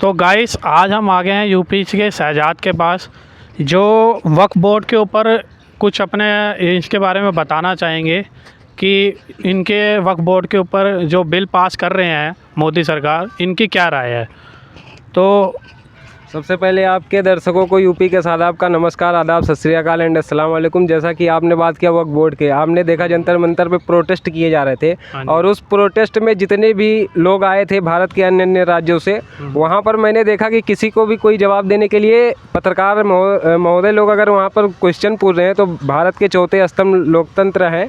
तो गाइस आज हम आ गए हैं यूपी के शहजाद के पास, जो वक्फ बोर्ड के ऊपर कुछ अपने इसके बारे में बताना चाहेंगे कि इनके वक्फ बोर्ड के ऊपर जो बिल पास कर रहे हैं मोदी सरकार, इनकी क्या राय है। तो सबसे पहले आपके दर्शकों को यूपी के सादाब का नमस्कार, आदाब, सत श्री अकाल एंड अस्सलाम वालेकुम। जैसा कि आपने बात किया वक्फ बोर्ड के, आपने देखा जंतर मंतर पे प्रोटेस्ट किए जा रहे थे और उस प्रोटेस्ट में जितने भी लोग आए थे भारत के अन्य अन्य राज्यों से, वहाँ पर मैंने देखा कि किसी को भी कोई जवाब देने के लिए पत्रकार महोदय लोग अगर वहाँ पर क्वेश्चन पूछ रहे हैं तो भारत के चौथे स्तंभ लोकतंत्र है,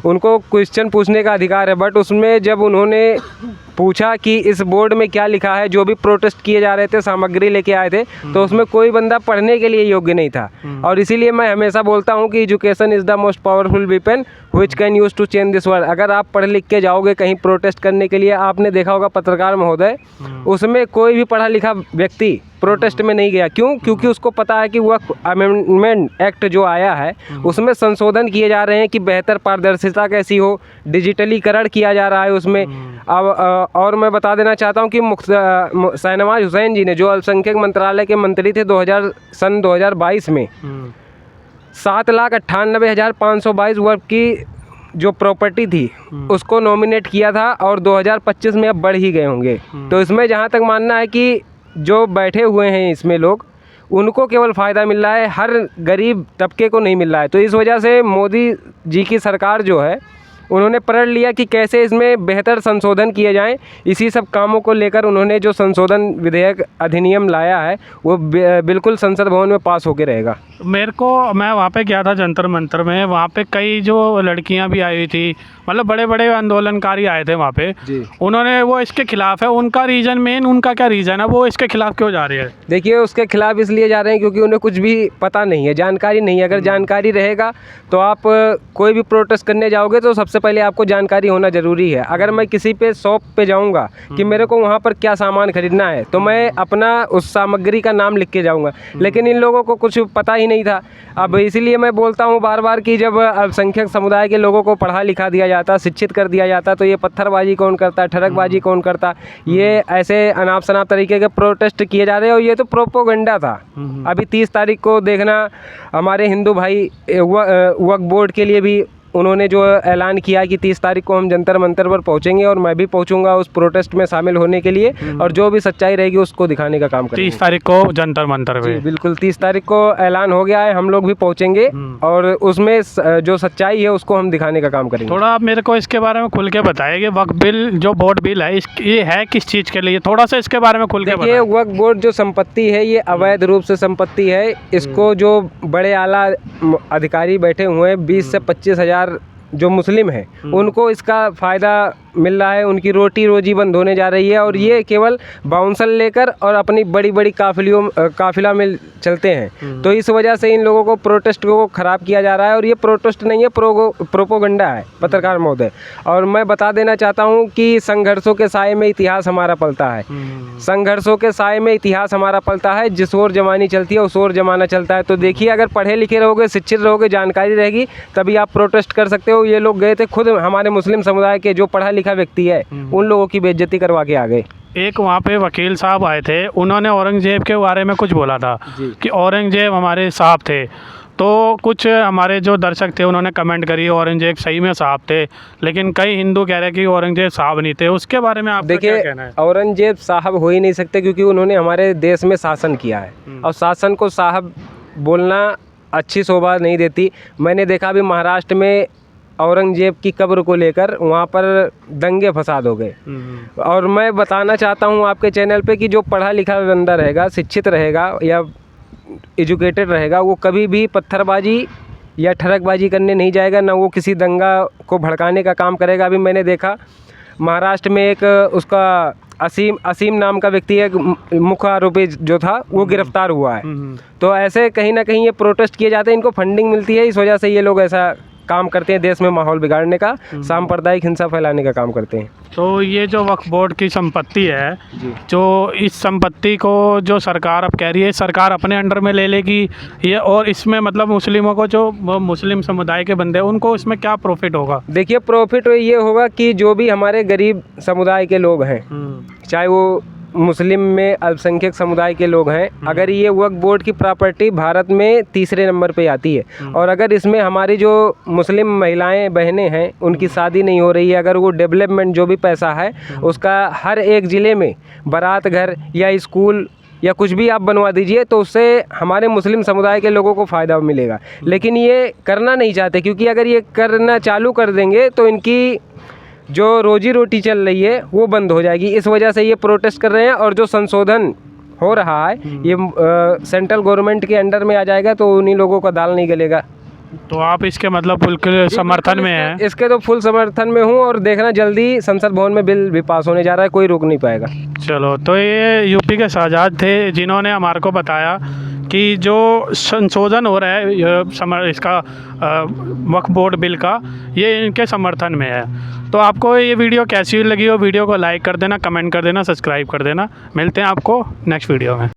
उनको क्वेश्चन पूछने का अधिकार है। बट उसमें जब उन्होंने पूछा कि इस बोर्ड में क्या लिखा है, जो भी प्रोटेस्ट किए जा रहे थे सामग्री लेके आए थे, तो उसमें कोई बंदा पढ़ने के लिए योग्य नहीं था। और इसीलिए मैं हमेशा बोलता हूं कि education is the most powerful weapon which can use to change this world. अगर आप पढ़ लिख के जाओगे कहीं प्रोटेस्ट करने के लिए, आपने देखा होगा पत्रकार महोदय, उसमें कोई भी पढ़ा लिखा व्यक्ति प्रोटेस्ट में नहीं गया। क्यों? क्योंकि उसको पता है कि वह अमेंडमेंट एक्ट जो आया है उसमें संशोधन किए जा रहे हैं कि बेहतर पारदर्शिता कैसी हो, डिजिटलीकरण किया जा रहा है उसमें। अब और मैं बता देना चाहता हूं कि शाहनवाज हुसैन जी ने, जो अल्पसंख्यक मंत्रालय के मंत्री थे 2022 में, 7,98,522 वर्ग की जो प्रॉपर्टी थी उसको नॉमिनेट किया था और 2025 में अब बढ़ ही गए होंगे। तो इसमें जहाँ तक मानना है कि जो बैठे हुए हैं इसमें लोग, उनको केवल फ़ायदा मिल रहा है, हर गरीब तबके को नहीं मिल रहा है। तो इस वजह से मोदी जी की सरकार जो है, उन्होंने प्रण लिया कि कैसे इसमें बेहतर संशोधन किए जाएं। इसी सब कामों को लेकर उन्होंने जो संशोधन विधेयक अधिनियम लाया है वो बिल्कुल संसद भवन में पास होकर रहेगा। मैं वहाँ पे गया था जंतर मंतर में, वहाँ पे कई जो लड़कियाँ भी आई हुई थी, मतलब बड़े बड़े आंदोलनकारी आए थे वहाँ पे जी। उन्होंने वो इसके खिलाफ है, उनका रीज़न उनका क्या रीज़न है, वो इसके खिलाफ क्यों जा रही है? देखिए, उसके खिलाफ इसलिए जा रहे हैं क्योंकि उन्हें कुछ भी पता नहीं है, जानकारी नहीं है। अगर जानकारी रहेगा तो आप कोई भी प्रोटेस्ट करने जाओगे तो सबसे पहले आपको जानकारी होना ज़रूरी है। अगर मैं किसी पे शॉप पे जाऊंगा कि मेरे को वहाँ पर क्या सामान खरीदना है, तो मैं अपना उस सामग्री का नाम लिख के जाऊंगा, लेकिन इन लोगों को कुछ पता ही नहीं था। अब इसीलिए मैं बोलता हूँ बार बार कि जब अल्पसंख्यक समुदाय के लोगों को पढ़ा लिखा दिया जाता, शिक्षित कर दिया जाता, तो ये पत्थरबाजी कौन करता, ठड़कबाजी कौन करता, ये ऐसे अनाप शनाप तरीके के प्रोटेस्ट किए जा रहे हैं। और ये तो प्रोपोगंडा था। अभी 30 तारीख को देखना, हमारे हिंदू भाई वक्फ बोर्ड के लिए भी उन्होंने जो ऐलान किया कि 30 तारीख को हम जंतर मंतर पर पहुंचेंगे और मैं भी पहुंचूंगा उस प्रोटेस्ट में शामिल होने के लिए, और जो भी सच्चाई रहेगी उसको दिखाने का काम करेंगे। 30 तारीख को जंतर मंतर पे बिल्कुल 30 तारीख को ऐलान हो गया है, हम लोग भी पहुंचेंगे और उसमें जो सच्चाई है उसको हम दिखाने का काम करेंगे। थोड़ा आप मेरे को इसके बारे में खुल के बताइए कि वक्फ बिल जो बोर्ड बिल है, ये है किस चीज़ के लिए, थोड़ा सा इसके बारे में खुल के बताइए। वक्फ बोर्ड जो संपत्ति है ये अवैध रूप से संपत्ति है। इसको जो बड़े आला अधिकारी बैठे हुए हैं, 20 से 25 हज़ार जो मुस्लिम हैं, उनको इसका फ़ायदा मिल रहा है, उनकी रोटी रोजी बंद होने जा रही है। और ये केवल बाउंसर लेकर और अपनी बड़ी बड़ी काफिला में चलते हैं। तो इस वजह से इन लोगों को प्रोटेस्ट को ख़राब किया जा रहा है। और ये प्रोटेस्ट नहीं है, प्रोपोगंडा है पत्रकार महोदय। और मैं बता देना चाहता हूँ कि संघर्षों के साए में इतिहास हमारा पलता है, संघर्षों के साए में इतिहास हमारा पलता है। जिस ओर जमानी चलती है उस ओर जमाना चलता है। तो देखिए, अगर पढ़े लिखे रहोगे, शिक्षित रहोगे, जानकारी रहेगी, तभी आप प्रोटेस्ट कर सकते हो। ये लोग गए थे, खुद हमारे मुस्लिम समुदाय के जो पढ़ा लिखा व्यक्ति है, उन लोगों की बेइज्जती करवा के आ गए। एक वहाँ पे वकील साहब आए थे, उन्होंने औरंगजेब के बारे में कुछ बोला था कि औरंगजेब हमारे साहब थे। तो कुछ हमारे जो दर्शक थे उन्होंने कमेंट करी औरंगजेब सही में साहब थे, लेकिन कई हिंदू कह रहे हैं कि औरंगजेब साहब नहीं थे। उसके बारे में आपका क्या कहना है? औरंगजेब साहब हो ही नहीं सकते, क्योंकि उन्होंने हमारे देश में शासन किया है और शासन को साहब बोलना अच्छी शोभा नहीं देती। मैंने देखा अभी महाराष्ट्र में औरंगजेब की कब्र को लेकर वहाँ पर दंगे फसाद हो गए। और मैं बताना चाहता हूँ आपके चैनल पे कि जो पढ़ा लिखा बंदा रहेगा, शिक्षित रहेगा या एजुकेटेड रहेगा, वो कभी भी पत्थरबाजी या ठड़कबाजी करने नहीं जाएगा, ना वो किसी दंगा को भड़काने का काम करेगा। अभी मैंने देखा महाराष्ट्र में एक उसका असीम नाम का व्यक्ति, एक मुख्य आरोपी जो था, वो गिरफ्तार हुआ है। तो ऐसे कहीं ना कहीं ये प्रोटेस्ट किए जाते हैं, इनको फंडिंग मिलती है, इस वजह से ये लोग ऐसा काम करते हैं, देश में माहौल बिगाड़ने का, सांप्रदायिक हिंसा फैलाने का काम करते हैं। तो ये जो वक्फ बोर्ड की संपत्ति है, जो इस संपत्ति को जो सरकार अब कह रही है सरकार अपने अंडर में ले लेगी ये, और इसमें मतलब मुस्लिमों को, जो मुस्लिम समुदाय के बंदे, उनको इसमें क्या प्रॉफिट होगा? देखिए, प्रॉफिट ये होगा कि जो भी हमारे गरीब समुदाय के लोग हैं, चाहे वो मुस्लिम में अल्पसंख्यक समुदाय के लोग हैं, अगर ये वक्फ बोर्ड की प्रॉपर्टी भारत में तीसरे नंबर पे आती है और अगर इसमें हमारी जो मुस्लिम महिलाएं बहनें हैं उनकी शादी नहीं हो रही है, अगर वो डेवलपमेंट जो भी पैसा है उसका हर एक ज़िले में बारात घर या स्कूल या कुछ भी आप बनवा दीजिए तो उससे हमारे मुस्लिम समुदाय के लोगों को फ़ायदा मिलेगा। लेकिन ये करना नहीं चाहते, क्योंकि अगर ये करना चालू कर देंगे तो इनकी जो रोजी रोटी चल रही है वो बंद हो जाएगी। इस वजह से ये प्रोटेस्ट कर रहे हैं और जो संशोधन हो रहा है ये सेंट्रल गवर्नमेंट के अंडर में आ जाएगा तो उन्हीं लोगों का दाल नहीं गलेगा। तो आप इसके मतलब बिल्कुल समर्थन में हैं? इसके तो फुल समर्थन में हूँ और देखना जल्दी संसद भवन में बिल भी पास होने जा रहा है, कोई रोक नहीं पाएगा। चलो, तो ये यूपी के शहजाद थे जिन्होंने हमारे को बताया कि जो संशोधन हो रहा है इसका वक्फ बोर्ड बिल का, ये इनके समर्थन में है। तो आपको ये वीडियो कैसी लगी हो, वीडियो को लाइक कर देना, कमेंट कर देना, सब्सक्राइब कर देना। मिलते हैं आपको नेक्स्ट वीडियो में।